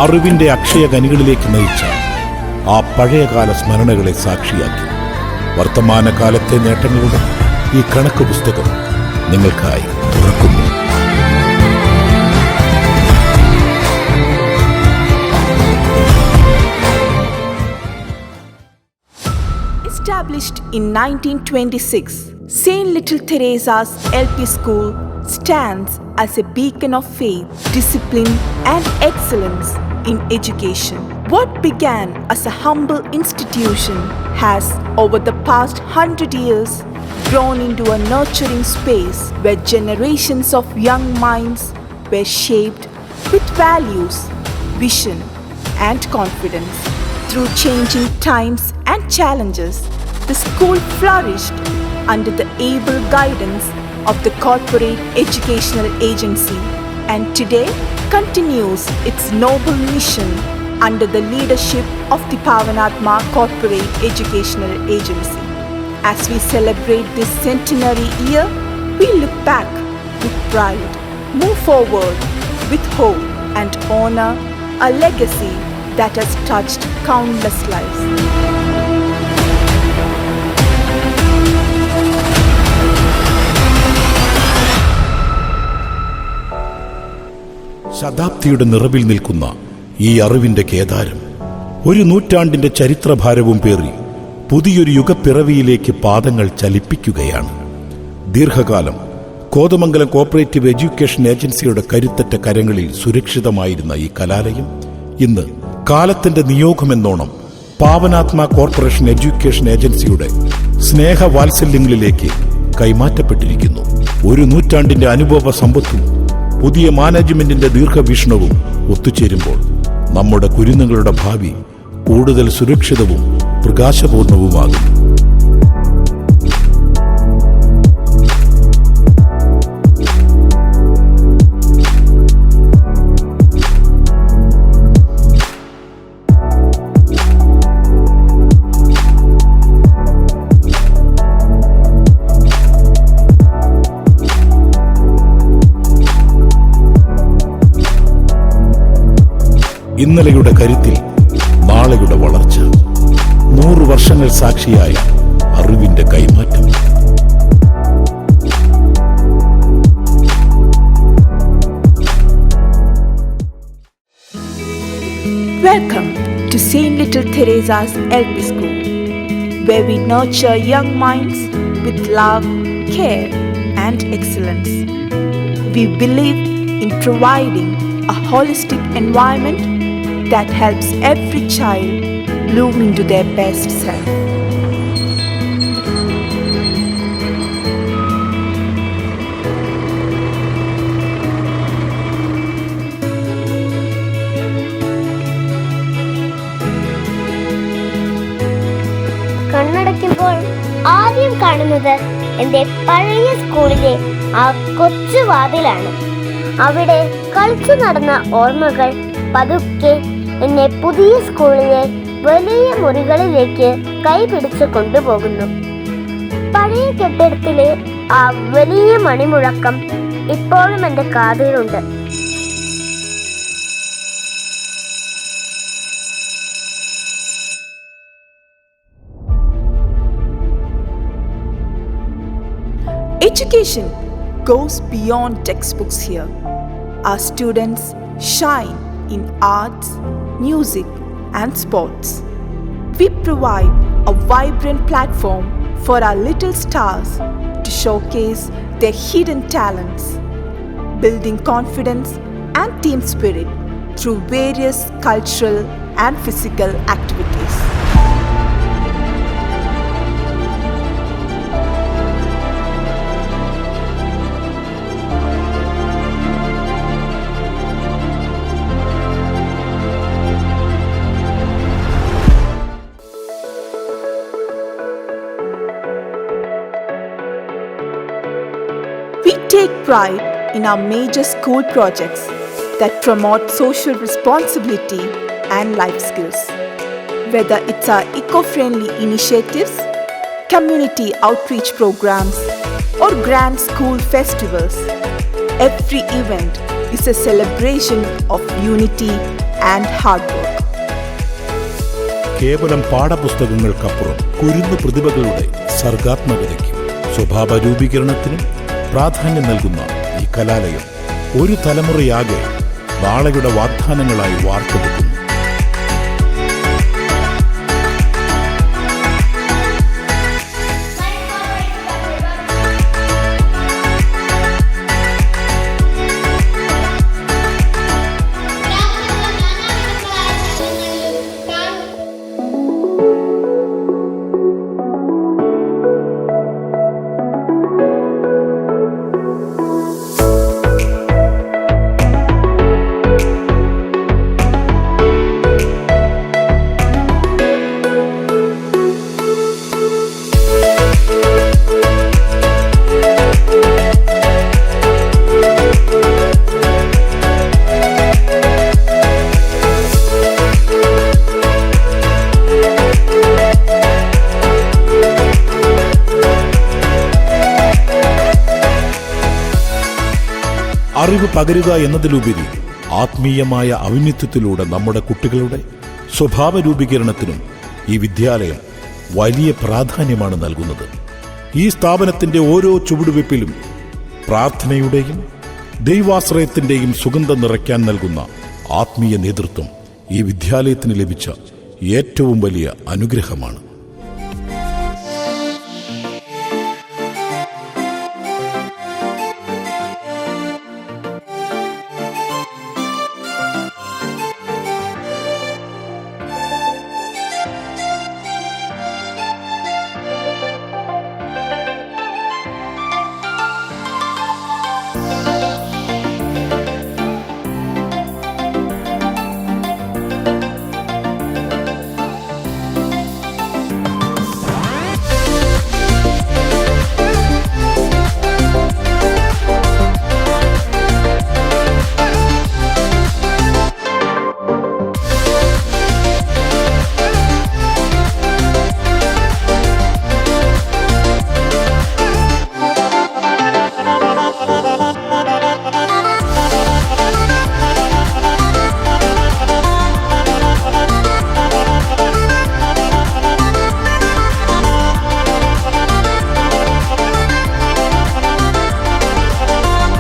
അറിവിന്റെ അക്ഷയ ഖനികളിലേക്ക് നയിച്ച ആ പഴയകാല സ്മരണകളെ സാക്ഷിയാക്കി വർത്തമാനകാലത്തെ നേട്ടങ്ങളുടെ ഈ കണക്ക് പുസ്തകം നിങ്ങൾക്കായി തുറക്കുന്നു. Established in 1926, St. Little Teresa's LP School stands as a beacon of faith, discipline, and excellence in education. What began as a humble institution has, over the past 100 years, grown into a nurturing space where generations of young minds were shaped with values, vision, and confidence. Through changing times and challenges, the school flourished under the able guidance of the Corporate Educational Agency and today continues its noble mission under the leadership of the Pavanatma Corporate Educational Agency. As we celebrate this centenary year, we look back with pride, move forward with hope, and honor a legacy that has touched countless lives. ശതാബ്ദിയുടെ നിറവിൽ നിൽക്കുന്ന ഈ അറിവിന്റെ കേദാരം ഒരു നൂറ്റാണ്ടിന്റെ ചരിത്രഭാരവും പേറി പുതിയൊരു യുഗപ്പിറവിയിലേക്ക് പാദങ്ങൾ ചലിപ്പിക്കുകയാണ്. ദീർഘകാലം കോതമംഗലം കോപ്പറേറ്റീവ് എഡ്യൂക്കേഷൻ ഏജൻസിയുടെ കരുത്തറ്റ കരങ്ങളിൽ സുരക്ഷിതമായിരുന്ന ഈ കലാലയം ഇന്ന് കാലത്തിന്റെ നിയോഗമെന്നോണം പാവനാത്മ കോർപ്പറേഷൻ എഡ്യൂക്കേഷൻ ഏജൻസിയുടെ സ്നേഹവാത്സല്യങ്ങളിലേക്ക് കൈമാറ്റപ്പെട്ടിരിക്കുന്നു. ഒരു നൂറ്റാണ്ടിന്റെ അനുഭവ സമ്പത്തും പുതിയ മാനേജ്മെന്റിന്റെ ദീർഘവീക്ഷണവും ഒത്തുചേരുമ്പോൾ നമ്മുടെ കുരുന്നുകളുടെ ഭാവി കൂടുതൽ സുരക്ഷിതവും പ്രകാശപൂർണവുമാകും. ഇന്നലെയുടെ കരുത്തിൽ നാളെയുടെ വളർച്ച, 100 വർഷങ്ങൾ സാക്ഷിയായ അറിവിന്റെ കൈമാറ്റം. Welcome to St. Little Teresa's LP School, where we nurture young minds with love, care, and excellence. We believe in providing a holistic environment that helps every child bloom into their best self. കണ്ണടയ്ക്കുമ്പോൾ ആദ്യം കാണുന്നത് എൻ്റെ പഴയ സ്കൂളിലെ ആ കൊച്ചു വാതിലാണ്. അവിടെ കളിച്ചു നടന്ന ഓർമ്മകൾ പതുക്കെ എന്നെ പുതിയ സ്കൂളിലെ വലിയ മുറികളിലേക്ക് കൈപിടിച്ച് കൊണ്ടുപോകുന്നു. പഴയ കെട്ടിടത്തിലെ ആ വലിയ മണിമുഴക്കം ഇപ്പോഴും എൻ്റെ കാതിലുണ്ട്. Education goes beyond textbooks here. Our students shine in arts, music, and sports. We provide a vibrant platform for our little stars to showcase their hidden talents, building confidence and team spirit through various cultural and physical activities. We take pride in our major school projects that promote social responsibility and life skills. Whether it's our eco-friendly initiatives, community outreach programs, or grand school festivals, every event is a celebration of unity, and hard work. കേവലം പാഠപുസ്തകങ്ങൾക്കപ്പുറം കുരുന്നു പ്രതിഭകളുടെ സർഗാത്മകതയ്ക്കും സ്വഭാവ രൂപീകരണത്തിനും പ്രാധാന്യം നൽകുന്ന ഈ കലാലയം ഒരു തലമുറയാകെ നാളെയുടെ വാഗ്ദാനങ്ങളായി വാർത്തെടുക്കുന്നു. അറിവ് പകരുക എന്നതിലുപരി ആത്മീയമായ ഔന്നത്യത്തിലൂടെ നമ്മുടെ കുട്ടികളുടെ സ്വഭാവ രൂപീകരണത്തിനും ഈ വിദ്യാലയം വലിയ പ്രാധാന്യമാണ് നൽകുന്നത്. ഈ സ്ഥാപനത്തിന്റെ ഓരോ ചുവടുവെപ്പിലും പ്രാർത്ഥനയുടെയും ദൈവാശ്രയത്തിന്റെയും സുഗന്ധം നിറയ്ക്കാൻ നൽകുന്ന ആത്മീയ നേതൃത്വം ഈ വിദ്യാലയത്തിന് ലഭിച്ച ഏറ്റവും വലിയ അനുഗ്രഹമാണ്.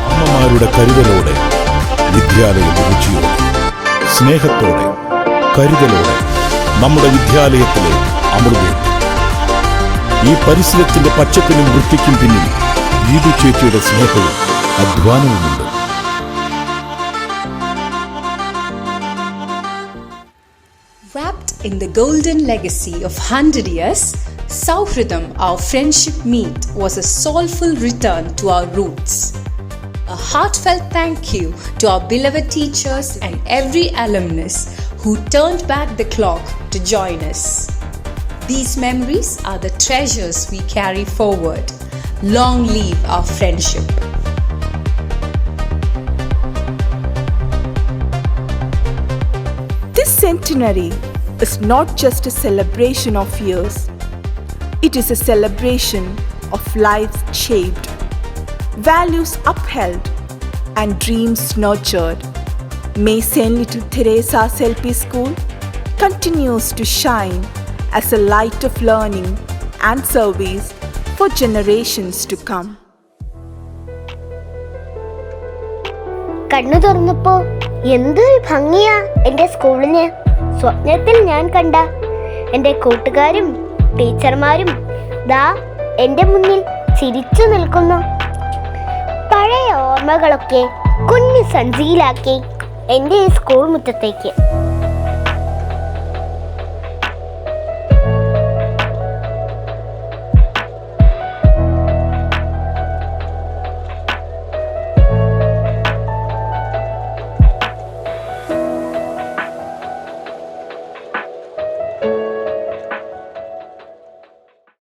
അമ്മമാരുടെ കരുതലോടെ വിദ്യാലയം രുചിയോടെ സ്നേഹത്തോടെ കരുതലോടെ നമ്മുടെ വിദ്യാലയത്തിലെ അമൃതം. ഈ പരിസരത്തിന്റെ പച്ചപ്പിനും വൃത്തിക്കും പിന്നിൽ ഗീതു ചേച്ചിയുടെ സ്നേഹവും അധ്വാനവുമുണ്ട്. Wrapped in the golden legacy of 100 years, Sauhridam, our friendship meet, was a soulful return to our roots. A heartfelt thank you to our beloved teachers and every alumnus who turned back the clock to join us. These memories are the treasures we carry forward. Long live our friendship. This centenary is not just a celebration of years, it is a celebration of lives shaped, values upheld, and dreams nurtured. May St. Little Theresa's LP School continues to shine as a light of learning and service for generations to come. കണ്ണു തുറന്നപ്പോ എന്തൊരു ഭംഗിയാ എന്റെ സ്കൂളിന്. സ്വപ്നത്തിൽ ഞാൻ കണ്ട എന്റെ കൂട്ടുകാരും ടീച്ചർമാരും ദാ എന്റെ മുന്നിൽ ചിരിച്ചു നിൽക്കുന്നു. പഴയ ഓർമ്മകളൊക്കെ കുഞ്ഞു സഞ്ചിയിലാക്കി എന്റെ ഈ സ്കൂൾ മുറ്റത്തേക്ക്